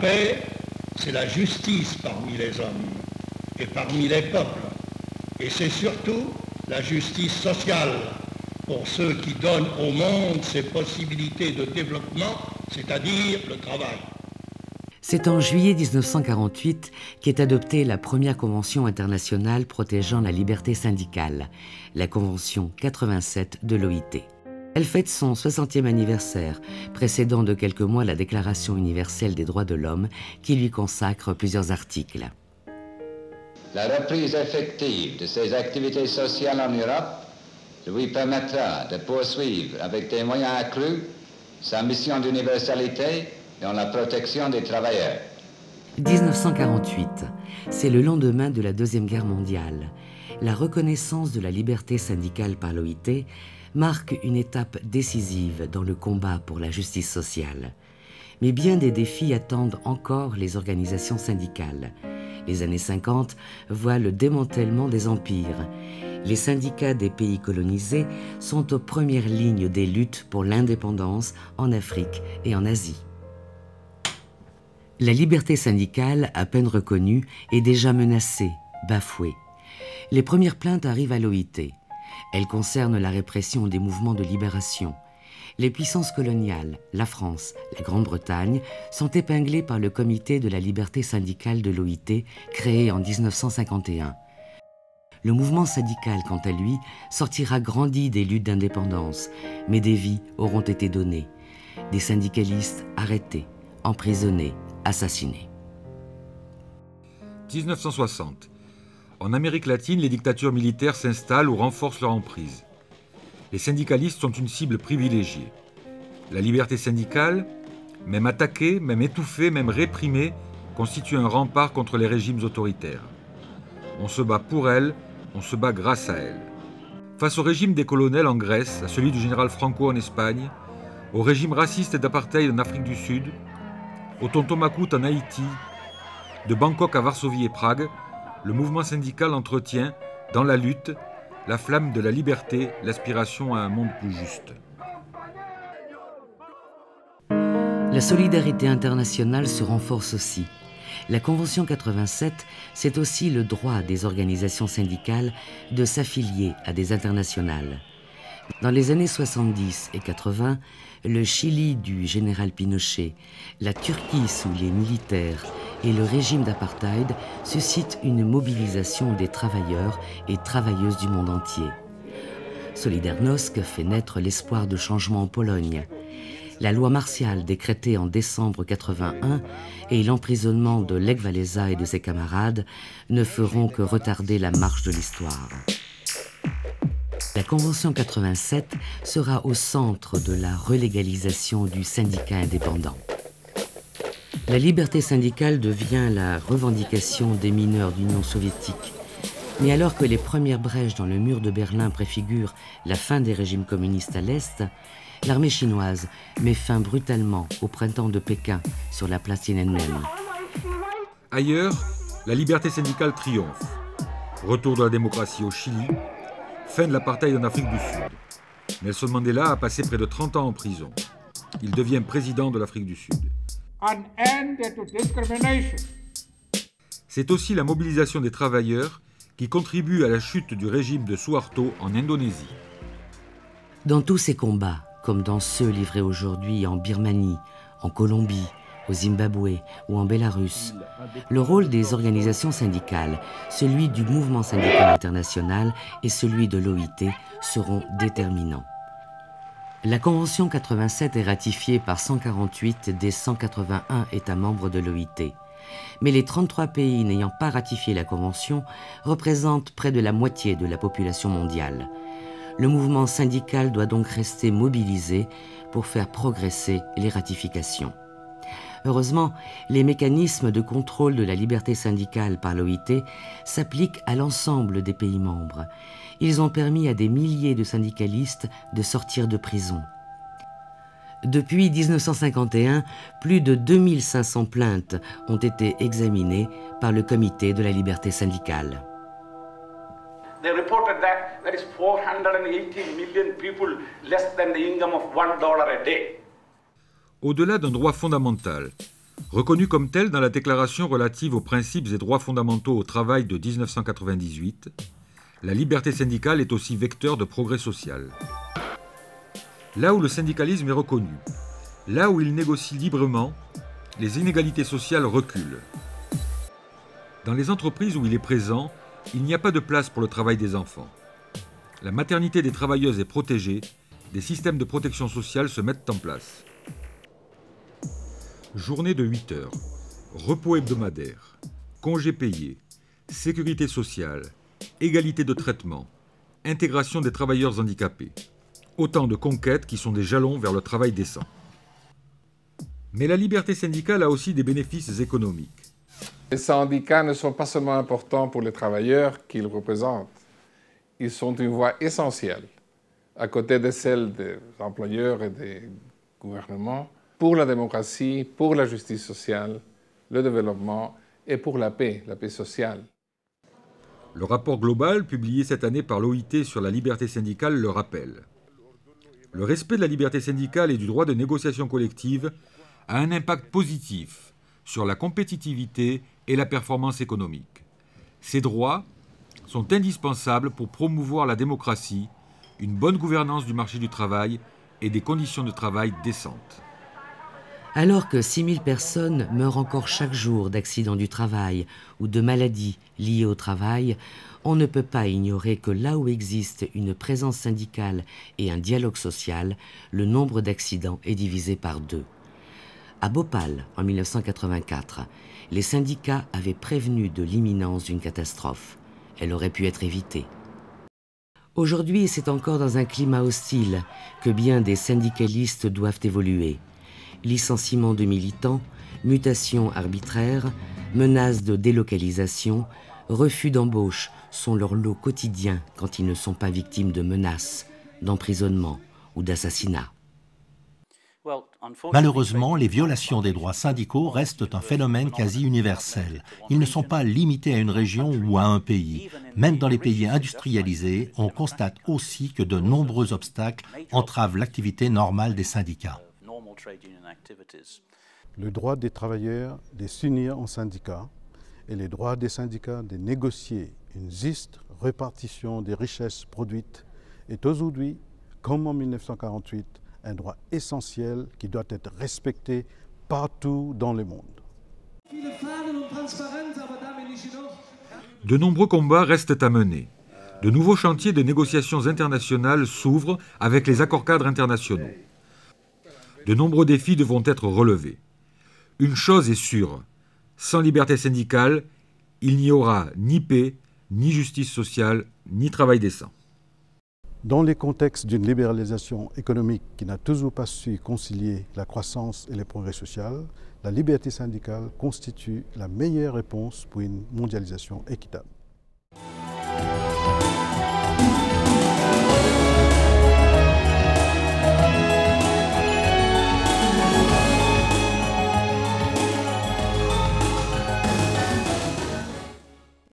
paix, c'est la justice parmi les hommes et parmi les peuples. Et c'est surtout la justice sociale pour ceux qui donnent au monde ses possibilités de développement, c'est-à-dire le travail. C'est en juillet 1948 qu'est adoptée la première convention internationale protégeant la liberté syndicale, la Convention 87 de l'OIT. Elle fête son 60e anniversaire, précédant de quelques mois la Déclaration universelle des droits de l'homme, qui lui consacre plusieurs articles. La reprise effective de ses activités sociales en Europe lui permettra de poursuivre avec des moyens accrus sa mission d'universalité dans la protection des travailleurs. 1948, c'est le lendemain de la Deuxième Guerre mondiale. La reconnaissance de la liberté syndicale par l'OIT marque une étape décisive dans le combat pour la justice sociale. Mais bien des défis attendent encore les organisations syndicales. Les années 50 voient le démantèlement des empires. Les syndicats des pays colonisés sont aux premières lignes des luttes pour l'indépendance en Afrique et en Asie. La liberté syndicale, à peine reconnue, est déjà menacée, bafouée. Les premières plaintes arrivent à l'OIT. Elles concernent la répression des mouvements de libération. Les puissances coloniales, la France, la Grande-Bretagne, sont épinglées par le Comité de la liberté syndicale de l'OIT, créé en 1951. Le mouvement syndical, quant à lui, sortira grandi des luttes d'indépendance, mais des vies auront été données. Des syndicalistes arrêtés, emprisonnés, assassinés. 1960. En Amérique latine, les dictatures militaires s'installent ou renforcent leur emprise. Les syndicalistes sont une cible privilégiée. La liberté syndicale, même attaquée, même étouffée, même réprimée, constitue un rempart contre les régimes autoritaires. On se bat pour elle, on se bat grâce à elle. Face au régime des colonels en Grèce, à celui du général Franco en Espagne, au régime raciste d'apartheid en Afrique du Sud, au tonton Macoute en Haïti, de Bangkok à Varsovie et Prague, le mouvement syndical entretient, dans la lutte, la flamme de la liberté, l'aspiration à un monde plus juste. La solidarité internationale se renforce aussi. La Convention 87, c'est aussi le droit des organisations syndicales de s'affilier à des internationales. Dans les années 70 et 80, le Chili du général Pinochet, la Turquie sous les militaires et le régime d'apartheid suscitent une mobilisation des travailleurs et travailleuses du monde entier. Solidarnosc fait naître l'espoir de changement en Pologne. La loi martiale décrétée en décembre 81 et l'emprisonnement de Lech Walesa et de ses camarades ne feront que retarder la marche de l'histoire. La Convention 87 sera au centre de la relégalisation du syndicat indépendant. La liberté syndicale devient la revendication des mineurs d'Union soviétique. Mais alors que les premières brèches dans le mur de Berlin préfigurent la fin des régimes communistes à l'Est, l'armée chinoise met fin brutalement au printemps de Pékin sur la place Tiananmen. Ailleurs, la liberté syndicale triomphe. Retour de la démocratie au Chili, fin de l'apartheid en Afrique du Sud. Nelson Mandela a passé près de 30 ans en prison. Il devient président de l'Afrique du Sud. C'est aussi la mobilisation des travailleurs qui contribue à la chute du régime de Suharto en Indonésie. Dans tous ces combats, comme dans ceux livrés aujourd'hui en Birmanie, en Colombie, au Zimbabwe ou en Bélarus, le rôle des organisations syndicales, celui du mouvement syndical international et celui de l'OIT seront déterminants. La Convention 87 est ratifiée par 148 des 181 États membres de l'OIT. Mais les 33 pays n'ayant pas ratifié la Convention représentent près de la moitié de la population mondiale. Le mouvement syndical doit donc rester mobilisé pour faire progresser les ratifications. Heureusement, les mécanismes de contrôle de la liberté syndicale par l'OIT s'appliquent à l'ensemble des pays membres. Ils ont permis à des milliers de syndicalistes de sortir de prison. Depuis 1951, plus de 2500 plaintes ont été examinées par le Comité de la liberté syndicale. They reported that there is 480 million people less than the income of $1 a day. Au-delà d'un droit fondamental, Reconnue comme telle dans la Déclaration relative aux principes et droits fondamentaux au travail de 1998, la liberté syndicale est aussi vecteur de progrès social. Là où le syndicalisme est reconnu, là où il négocie librement, les inégalités sociales reculent. Dans les entreprises où il est présent, il n'y a pas de place pour le travail des enfants. La maternité des travailleuses est protégée, des systèmes de protection sociale se mettent en place. Journée de 8 heures, repos hebdomadaire, congés payés, sécurité sociale, égalité de traitement, intégration des travailleurs handicapés. Autant de conquêtes qui sont des jalons vers le travail décent. Mais la liberté syndicale a aussi des bénéfices économiques. Les syndicats ne sont pas seulement importants pour les travailleurs qu'ils représentent. Ils sont une voix essentielle, à côté de celle des employeurs et des gouvernements, pour la démocratie, pour la justice sociale, le développement et pour la paix sociale. Le rapport global publié cette année par l'OIT sur la liberté syndicale le rappelle. Le respect de la liberté syndicale et du droit de négociation collective a un impact positif sur la compétitivité et la performance économique. Ces droits sont indispensables pour promouvoir la démocratie, une bonne gouvernance du marché du travail et des conditions de travail décentes. Alors que 6 000 personnes meurent encore chaque jour d'accidents du travail ou de maladies liées au travail, on ne peut pas ignorer que là où existe une présence syndicale et un dialogue social, le nombre d'accidents est divisé par 2. À Bhopal, en 1984, les syndicats avaient prévenu de l'imminence d'une catastrophe. Elle aurait pu être évitée. Aujourd'hui, c'est encore dans un climat hostile que bien des syndicalistes doivent évoluer. Licenciements de militants, mutations arbitraires, menaces de délocalisation, refus d'embauche sont leur lot quotidien quand ils ne sont pas victimes de menaces, d'emprisonnement ou d'assassinat. Malheureusement, les violations des droits syndicaux restent un phénomène quasi universel. Ils ne sont pas limités à une région ou à un pays. Même dans les pays industrialisés, on constate aussi que de nombreux obstacles entravent l'activité normale des syndicats. Le droit des travailleurs de s'unir en syndicats et les droits des syndicats de négocier une juste répartition des richesses produites est aujourd'hui, comme en 1948, un droit essentiel qui doit être respecté partout dans le monde. De nombreux combats restent à mener. De nouveaux chantiers de négociations internationales s'ouvrent avec les accords-cadres internationaux. De nombreux défis devront être relevés. Une chose est sûre, sans liberté syndicale, il n'y aura ni paix, ni justice sociale, ni travail décent. Dans le contexte d'une libéralisation économique qui n'a toujours pas su concilier la croissance et le progrès social, la liberté syndicale constitue la meilleure réponse pour une mondialisation équitable.